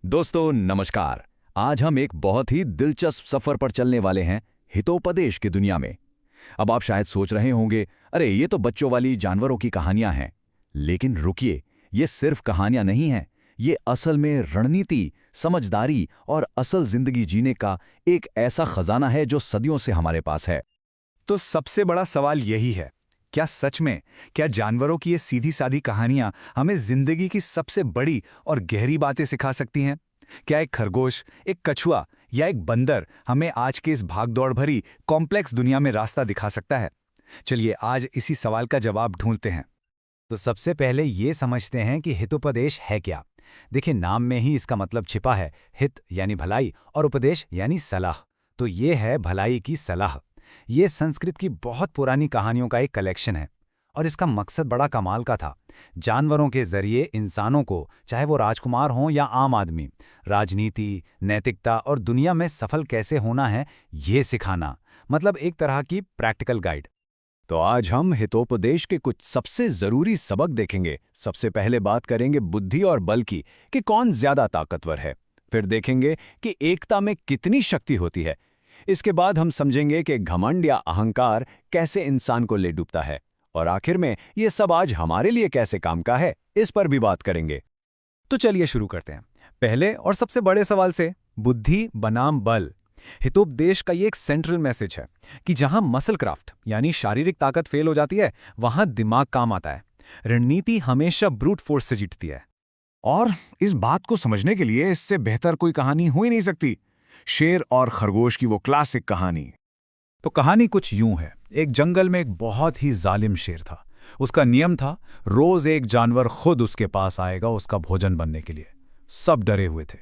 दोस्तों नमस्कार। आज हम एक बहुत ही दिलचस्प सफर पर चलने वाले हैं हितोपदेश की दुनिया में। अब आप शायद सोच रहे होंगे, अरे ये तो बच्चों वाली जानवरों की कहानियां हैं। लेकिन रुकिए, ये सिर्फ कहानियां नहीं हैं। ये असल में रणनीति, समझदारी और असल जिंदगी जीने का एक ऐसा खजाना है जो सदियों से हमारे पास है। तो सबसे बड़ा सवाल यही है, क्या सच में क्या जानवरों की ये सीधी सादी कहानियां हमें जिंदगी की सबसे बड़ी और गहरी बातें सिखा सकती हैं? क्या एक खरगोश, एक कछुआ या एक बंदर हमें आज के इस भागदौड़ भरी कॉम्प्लेक्स दुनिया में रास्ता दिखा सकता है? चलिए आज इसी सवाल का जवाब ढूंढते हैं। तो सबसे पहले ये समझते हैं कि हितोपदेश है क्या। देखिए, नाम में ही इसका मतलब छिपा है। हित यानी भलाई और उपदेश यानी सलाह। तो ये है भलाई की सलाह। ये संस्कृत की बहुत पुरानी कहानियों का एक कलेक्शन है और इसका मकसद बड़ा कमाल का था। जानवरों के जरिए इंसानों को, चाहे वो राजकुमार हों या आम आदमी, राजनीति, नैतिकता और दुनिया में सफल कैसे होना है, ये सिखाना। मतलब एक तरह की प्रैक्टिकल गाइड। तो आज हम हितोपदेश के कुछ सबसे जरूरी सबक देखेंगे। सबसे पहले बात करेंगे बुद्धि और बल की, कि कौन ज्यादा ताकतवर है। फिर देखेंगे कि एकता में कितनी शक्ति होती है। इसके बाद हम समझेंगे कि घमंड या अहंकार कैसे इंसान को ले डूबता है। और आखिर में ये सब आज हमारे लिए कैसे काम का है, इस पर भी बात करेंगे। तो चलिए शुरू करते हैं पहले और सबसे बड़े सवाल से, बुद्धि बनाम बल। हितोपदेश का ये एक सेंट्रल मैसेज है कि जहां मसल क्राफ्ट यानी शारीरिक ताकत फेल हो जाती है, वहां दिमाग काम आता है। रणनीति हमेशा ब्रूट फोर्स से जीतती है। और इस बात को समझने के लिए इससे बेहतर कोई कहानी हो ही नहीं सकती, शेर और खरगोश की वो क्लासिक कहानी। तो कहानी कुछ यूं है। एक जंगल में एक बहुत ही जालिम शेर था। उसका नियम था, रोज एक जानवर खुद उसके पास आएगा उसका भोजन बनने के लिए। सब डरे हुए थे।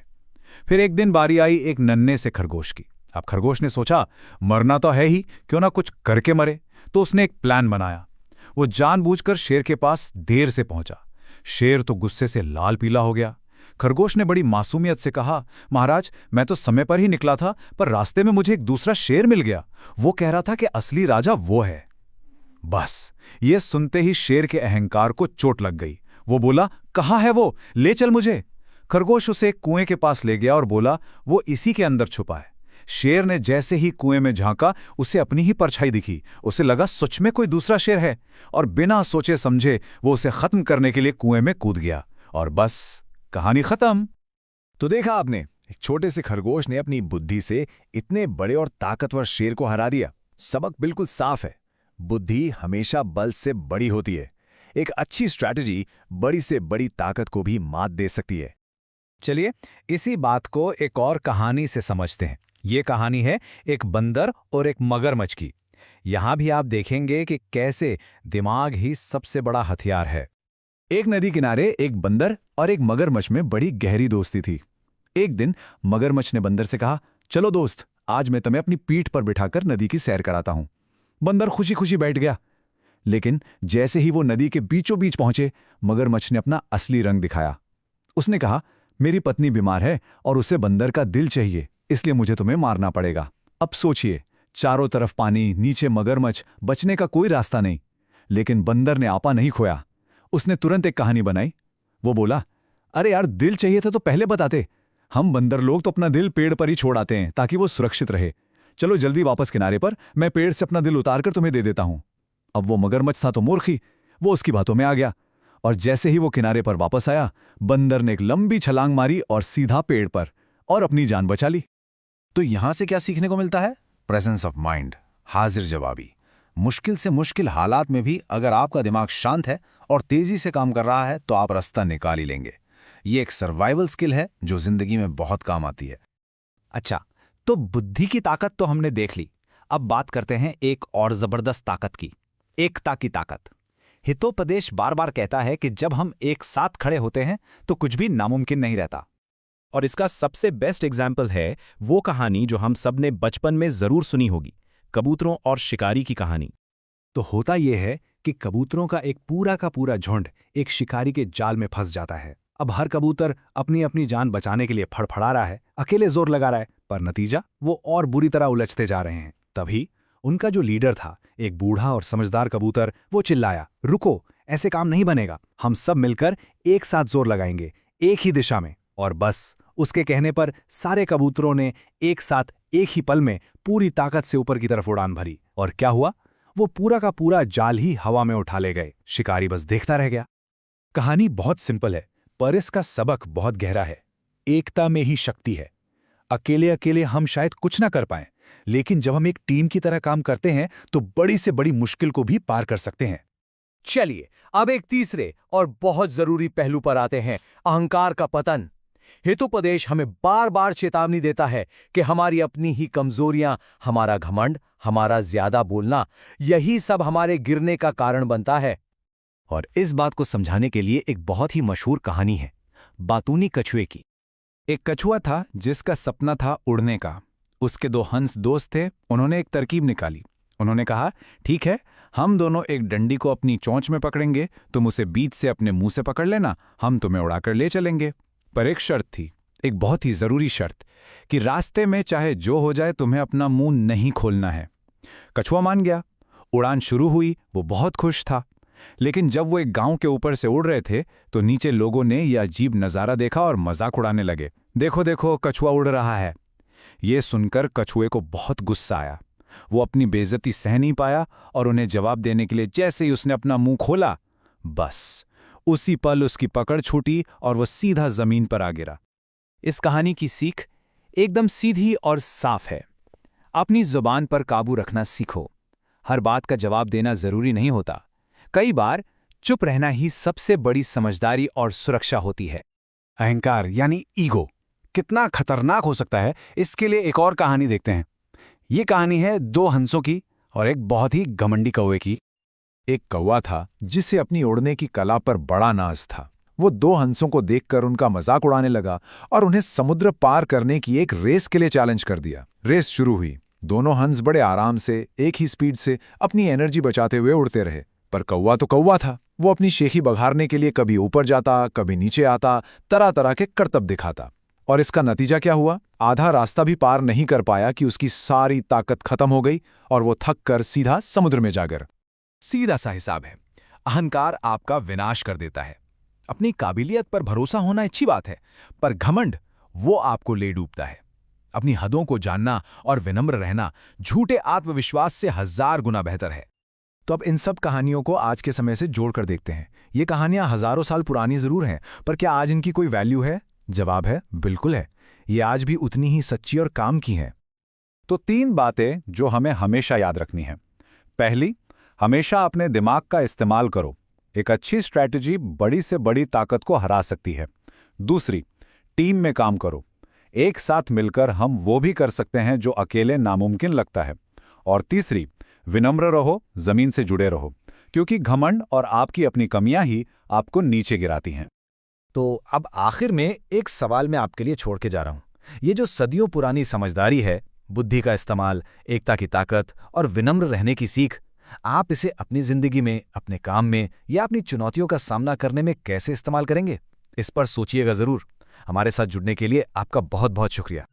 फिर एक दिन बारी आई एक नन्हे से खरगोश की। अब खरगोश ने सोचा, मरना तो है ही, क्यों ना कुछ करके मरे। तो उसने एक प्लान बनाया। वो जानबूझकर शेर के पास देर से पहुंचा। शेर तो गुस्से से लाल पीला हो गया। खरगोश ने बड़ी मासूमियत से कहा, महाराज, मैं तो समय पर ही निकला था, पर रास्ते में मुझे एक दूसरा शेर मिल गया। वो कह रहा था कि असली राजा वो है। बस ये सुनते ही शेर के अहंकार को चोट लग गई। वो बोला, कहाँ है वो, ले चल मुझे। खरगोश उसे एक कुएं के पास ले गया और बोला, वो इसी के अंदर छुपा है। शेर ने जैसे ही कुएं में झांका, उसे अपनी ही परछाई दिखी। उसे लगा सच में कोई दूसरा शेर है, और बिना सोचे समझे वो उसे खत्म करने के लिए कुएं में कूद गया। और बस कहानी खत्म। तो देखा आपने, एक छोटे से खरगोश ने अपनी बुद्धि से इतने बड़े और ताकतवर शेर को हरा दिया। सबक बिल्कुल साफ है, बुद्धि हमेशा बल से बड़ी होती है। एक अच्छी स्ट्रैटेजी बड़ी से बड़ी ताकत को भी मात दे सकती है। चलिए इसी बात को एक और कहानी से समझते हैं। ये कहानी है एक बंदर और एक मगरमच्छ की। यहां भी आप देखेंगे कि कैसे दिमाग ही सबसे बड़ा हथियार है। एक नदी किनारे एक बंदर और एक मगरमच्छ में बड़ी गहरी दोस्ती थी। एक दिन मगरमच्छ ने बंदर से कहा, चलो दोस्त, आज मैं तुम्हें अपनी पीठ पर बिठाकर नदी की सैर कराता हूं। बंदर खुशी खुशी बैठ गया। लेकिन जैसे ही वो नदी के बीचों बीच पहुंचे, मगरमच्छ ने अपना असली रंग दिखाया। उसने कहा, मेरी पत्नी बीमार है और उसे बंदर का दिल चाहिए, इसलिए मुझे तुम्हें मारना पड़ेगा। अब सोचिए, चारों तरफ पानी, नीचे मगरमच्छ, बचने का कोई रास्ता नहीं। लेकिन बंदर ने आपा नहीं खोया। उसने तुरंत एक कहानी बनाई। वो बोला, अरे यार, दिल चाहिए था तो पहले बताते। हम बंदर लोग तो अपना दिल पेड़ पर ही छोड़ आते हैं ताकि वो सुरक्षित रहे। चलो जल्दी वापस किनारे पर, मैं पेड़ से अपना दिल उतार कर तुम्हें दे देता हूं। अब वो मगरमच्छ था तो मूर्खी, वो उसकी बातों में आ गया। और जैसे ही वो किनारे पर वापस आया, बंदर ने एक लंबी छलांग मारी और सीधा पेड़ पर, और अपनी जान बचा ली। तो यहां से क्या सीखने को मिलता है? प्रेजेंस ऑफ माइंड, हाजिर जवाबी। मुश्किल से मुश्किल हालात में भी अगर आपका दिमाग शांत है और तेजी से काम कर रहा है तो आप रास्ता निकाल ही लेंगे। ये एक सर्वाइवल स्किल है जो जिंदगी में बहुत काम आती है। अच्छा, तो बुद्धि की ताकत तो हमने देख ली। अब बात करते हैं एक और जबरदस्त ताकत की, एकता की ताकत। हितोपदेश बार बार कहता है कि जब हम एक साथ खड़े होते हैं तो कुछ भी नामुमकिन नहीं रहता। और इसका सबसे बेस्ट एग्जाम्पल है वो कहानी जो हम सब ने बचपन में जरूर सुनी होगी, कबूतरों और शिकारी की कहानी। तो होता यह है कि कबूतरों का एक पूरा का पूरा झुंड एक शिकारी के जाल में फंस जाता है। अब हर कबूतर अपनी अपनी जान बचाने के लिए फड़फड़ा रहा है, अकेले जोर लगा रहा है, पर नतीजा वो और बुरी तरह उलझते जा रहे हैं। तभी उनका जो लीडर था, एक बूढ़ा और समझदार कबूतर, वो चिल्लाया, रुको, ऐसे काम नहीं बनेगा। हम सब मिलकर एक साथ जोर लगाएंगे, एक ही दिशा में। और बस उसके कहने पर सारे कबूतरों ने एक साथ एक ही पल में पूरी ताकत से ऊपर की तरफ उड़ान भरी। और क्या हुआ? वो पूरा का पूरा जाल ही हवा में उठा ले गए। शिकारी बस देखता रह गया। कहानी बहुत सिंपल है, पर इसका सबक बहुत गहरा है। एकता में ही शक्ति है। अकेले अकेले हम शायद कुछ ना कर पाएं, लेकिन जब हम एक टीम की तरह काम करते हैं तो बड़ी से बड़ी मुश्किल को भी पार कर सकते हैं। चलिए अब एक तीसरे और बहुत जरूरी पहलू पर आते हैं, अहंकार का पतन। हितोपदेश हमें बार बार चेतावनी देता है कि हमारी अपनी ही कमजोरियां, हमारा घमंड, हमारा ज्यादा बोलना, यही सब हमारे गिरने का कारण बनता है। और इस बात को समझाने के लिए एक बहुत ही मशहूर कहानी है, बातूनी कछुए की। एक कछुआ था जिसका सपना था उड़ने का। उसके 2 हंस दोस्त थे। उन्होंने एक तरकीब निकाली। उन्होंने कहा, ठीक है, हम दोनों एक डंडी को अपनी चोंच में पकड़ेंगे, तुम उसे बीच से अपने मुंह से पकड़ लेना, हम तुम्हें उड़ाकर ले चलेंगे। पर एक शर्त थी, एक बहुत ही जरूरी शर्त, कि रास्ते में चाहे जो हो जाए तुम्हें अपना मुंह नहीं खोलना है। कछुआ मान गया। उड़ान शुरू हुई। वो बहुत खुश था। लेकिन जब वो एक गांव के ऊपर से उड़ रहे थे तो नीचे लोगों ने यह अजीब नज़ारा देखा और मजाक उड़ाने लगे। देखो देखो, कछुआ उड़ रहा है। ये सुनकर कछुए को बहुत गुस्सा आया। वो अपनी बेइज्जती सह नहीं पाया और उन्हें जवाब देने के लिए जैसे ही उसने अपना मुंह खोला, बस उसी पल उसकी पकड़ छूटी और वो सीधा जमीन पर आ गिरा। इस कहानी की सीख एकदम सीधी और साफ है। अपनी जुबान पर काबू रखना सीखो। हर बात का जवाब देना जरूरी नहीं होता। कई बार चुप रहना ही सबसे बड़ी समझदारी और सुरक्षा होती है। अहंकार यानी ईगो कितना खतरनाक हो सकता है, इसके लिए एक और कहानी देखते हैं। ये कहानी है 2 हंसों की और एक बहुत ही घमंडी कौवे की। एक कौवा था जिसे अपनी उड़ने की कला पर बड़ा नाज था। वो 2 हंसों को देखकर उनका मजाक उड़ाने लगा और उन्हें समुद्र पार करने की एक रेस के लिए चैलेंज कर दिया। रेस शुरू हुई। दोनों हंस बड़े आराम से, एक ही स्पीड से अपनी एनर्जी बचाते हुए उड़ते रहे। पर कौवा तो कौवा था। वो अपनी शेखी बघारने के लिए कभी ऊपर जाता, कभी नीचे आता, तरह तरह के करतब दिखाता। और इसका नतीजा क्या हुआ? आधा रास्ता भी पार नहीं कर पाया कि उसकी सारी ताकत खत्म हो गई और वो थक कर सीधा समुद्र में जा गिरा। सीधा सा हिसाब है। अहंकार आपका विनाश कर देता है। अपनी काबिलियत पर भरोसा होना अच्छी बात है, पर घमंड वो आपको ले डूबता है। अपनी हदों को जानना और विनम्र रहना झूठे आत्मविश्वास से 1000 गुना बेहतर है। तो अब इन सब कहानियों को आज के समय से जोड़कर देखते हैं। ये कहानियां हजारों साल पुरानी जरूर हैं, पर क्या आज इनकी कोई वैल्यू है? जवाब है, बिल्कुल है। ये आज भी उतनी ही सच्ची और काम की हैं। तो 3 बातें जो हमें हमेशा याद रखनी हैं। पहली, हमेशा अपने दिमाग का इस्तेमाल करो। एक अच्छी स्ट्रैटेजी बड़ी से बड़ी ताकत को हरा सकती है। दूसरी, टीम में काम करो। एक साथ मिलकर हम वो भी कर सकते हैं जो अकेले नामुमकिन लगता है। और तीसरी, विनम्र रहो, जमीन से जुड़े रहो, क्योंकि घमंड और आपकी अपनी कमियां ही आपको नीचे गिराती हैं। तो अब आखिर में एक सवाल मैं आपके लिए छोड़ के जा रहा हूं। ये जो सदियों पुरानी समझदारी है, बुद्धि का इस्तेमाल, एकता की ताकत और विनम्र रहने की सीख, आप इसे अपनी जिंदगी में, अपने काम में या अपनी चुनौतियों का सामना करने में कैसे इस्तेमाल करेंगे? इस पर सोचिएगा जरूर। हमारे साथ जुड़ने के लिए आपका बहुत बहुत शुक्रिया।